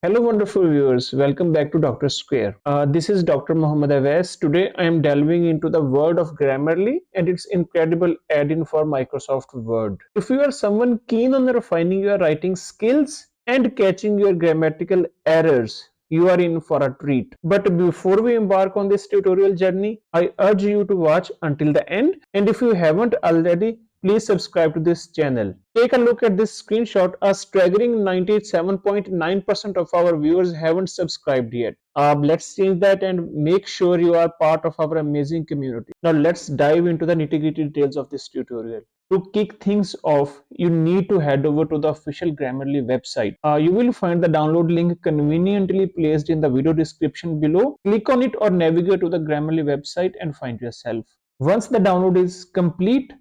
Hello, wonderful viewers. Welcome back to Dr. Square. This is Dr. Mohammed Awais. Today, I am delving into the world of Grammarly and its incredible add-in for Microsoft Word. If you are someone keen on refining your writing skills and catching your grammatical errors, you are in for a treat. But before we embark on this tutorial journey, I urge you to watch until the end. And if you haven't already, please subscribe to this channel. Take a look at this screenshot. A staggering 97.9% of our viewers haven't subscribed yet. Let's change that and make sure you are part of our amazing community. Now let's dive into the nitty-gritty details of this tutorial. To kick things off, you need to head over to the official Grammarly website. You will find the download link conveniently placed in the video description below. Click on it or navigate to the Grammarly website and find yourself. Once the download is complete,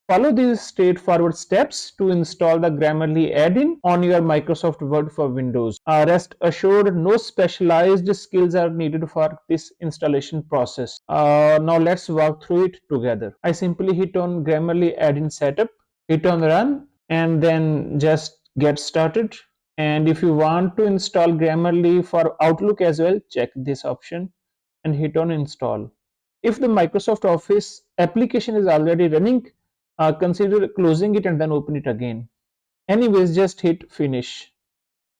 follow these straightforward steps to install the Grammarly add-in on your Microsoft Word for Windows. Rest assured, no specialized skills are needed for this installation process. Now let's walk through it together. I simply hit on Grammarly add-in setup, hit on run, and then just get started. And if you want to install Grammarly for Outlook as well, check this option and hit on install. If the Microsoft Office application is already running, consider closing it and then open it again. Anyways, just hit finish.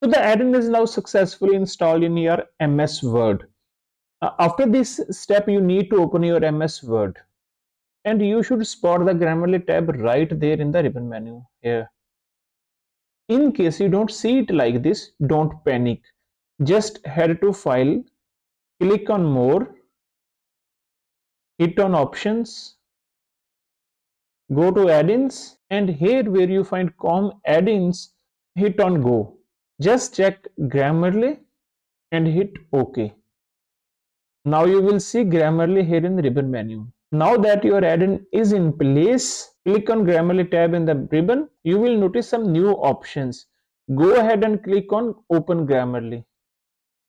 So the add-in is now successfully installed in your MS Word. After this step, you need to open your MS Word. And you should spot the Grammarly tab right there in the ribbon menu here. In case you don't see it like this, don't panic. Just head to File, click on More, hit on Options, go to Add-ins, and here where you find COM Add-ins, hit on Go. Just check Grammarly and hit OK. Now you will see Grammarly here in the ribbon menu. Now that your add-in is in place, click on Grammarly tab in the ribbon. You will notice some new options. Go ahead and click on Open Grammarly.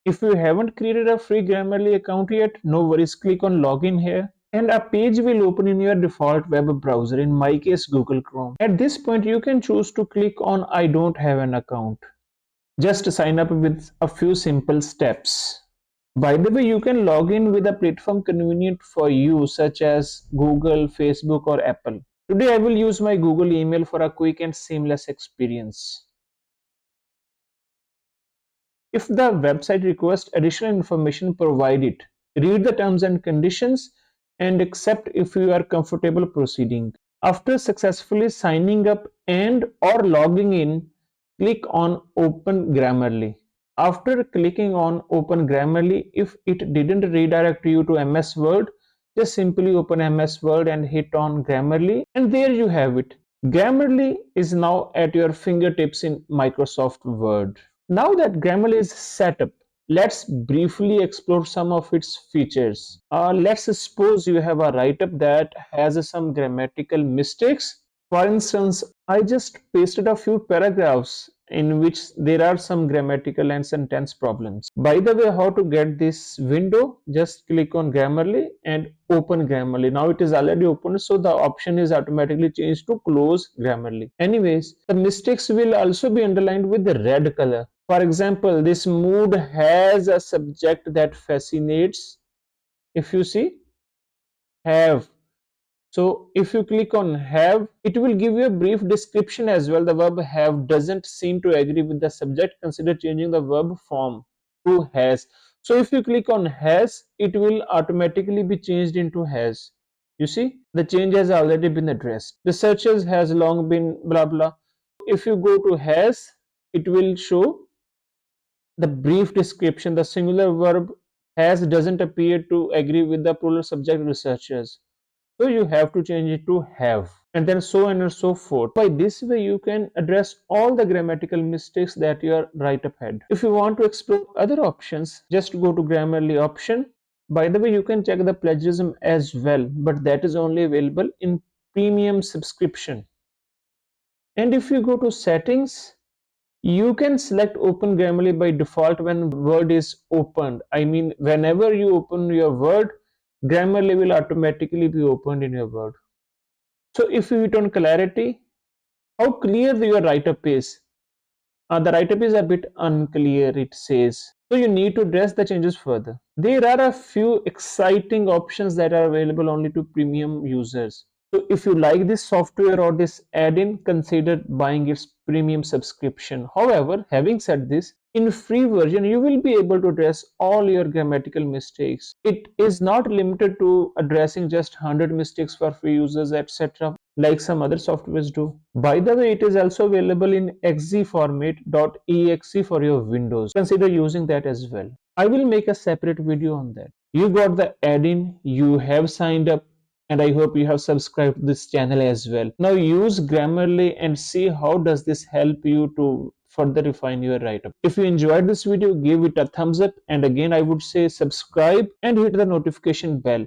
If you haven't created a free Grammarly account yet, no worries, click on Login here. And a page will open in your default web browser, in my case Google Chrome. At this point, you can choose to click on I don't have an account. Just sign up with a few simple steps. By the way, you can log in with a platform convenient for you, such as Google, Facebook, or Apple. Today, I will use my Google email for a quick and seamless experience. If the website requests additional information, provide it. Read the terms and conditions and accept if you are comfortable proceeding. After successfully signing up and or logging in, click on Open Grammarly. After clicking on Open Grammarly, if it didn't redirect you to MS Word, just simply open MS Word and hit on Grammarly, and there you have it. Grammarly is now at your fingertips in Microsoft Word. Now that Grammarly is set up, let's briefly explore some of its features. Let's suppose you have a write-up that has some grammatical mistakes. For instance, I just pasted a few paragraphs in which there are some grammatical and sentence problems. By the way, how to get this window? Just click on Grammarly and open Grammarly. Now it is already open, so the option is automatically changed to close Grammarly. Anyways, the mistakes will also be underlined with the red color. For example, this mood has a subject that fascinates. If you see, have. So if you click on have, it will give you a brief description as well. The verb have doesn't seem to agree with the subject. Consider changing the verb form to has. So if you click on has, it will automatically be changed into has. You see, the change has already been addressed. The searches has long been blah blah. If you go to has, it will show the brief description. The singular verb has doesn't appear to agree with the plural subject researchers. So you have to change it to have, and then so on and so forth. By this way, you can address all the grammatical mistakes that your write-up had. If you want to explore other options, just go to Grammarly option. By the way, you can check the plagiarism as well, but that is only available in premium subscription. And if you go to settings, you can select Open Grammarly by default when Word is opened. I mean, whenever you open your Word, Grammarly will automatically be opened in your Word. So if you hit on clarity, how clear your write-up is. The write-up is a bit unclear, it says. So you need to address the changes further. There are a few exciting options that are available only to premium users. So if you like this software or this add-in, consider buying its premium subscription. However, having said this, in free version, you will be able to address all your grammatical mistakes. It is not limited to addressing just 100 mistakes for free users, etc., like some other softwares do. By the way, it is also available in .exe format .exe for your Windows. Consider using that as well. I will make a separate video on that. You got the add-in, you have signed up, and I hope you have subscribed to this channel as well. Now use Grammarly and see how does this help you to further refine your write-up. If you enjoyed this video, give it a thumbs up, and again I would say subscribe and hit the notification bell.